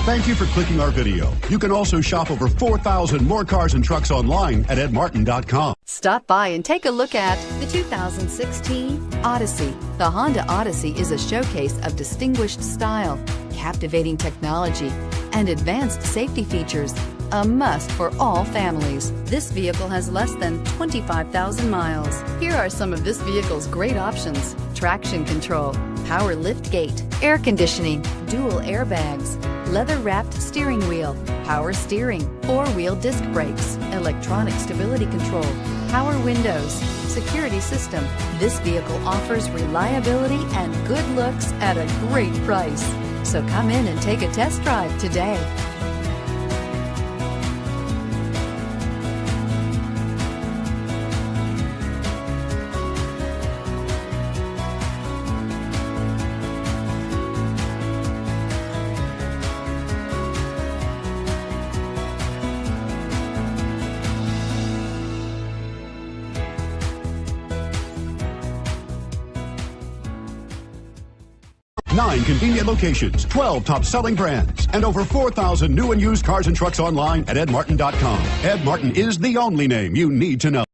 Thank you for clicking our video. You can also shop over 4,000 more cars and trucks online at edmartin.com. Stop by and take a look at the 2016 Odyssey. The Honda Odyssey is a showcase of distinguished style, captivating technology, and advanced safety features. A must for all families. This vehicle has less than 25,000 miles. Here are some of this vehicle's great options: traction control, power lift gate, air conditioning, dual airbags, leather-wrapped steering wheel, power steering, four-wheel disc brakes, electronic stability control, power windows, security system. This vehicle offers reliability and good looks at a great price. So come in and take a test drive today. Nine convenient locations, 12 top-selling brands, and over 4,000 new and used cars and trucks online at edmartin.com. Ed Martin is the only name you need to know.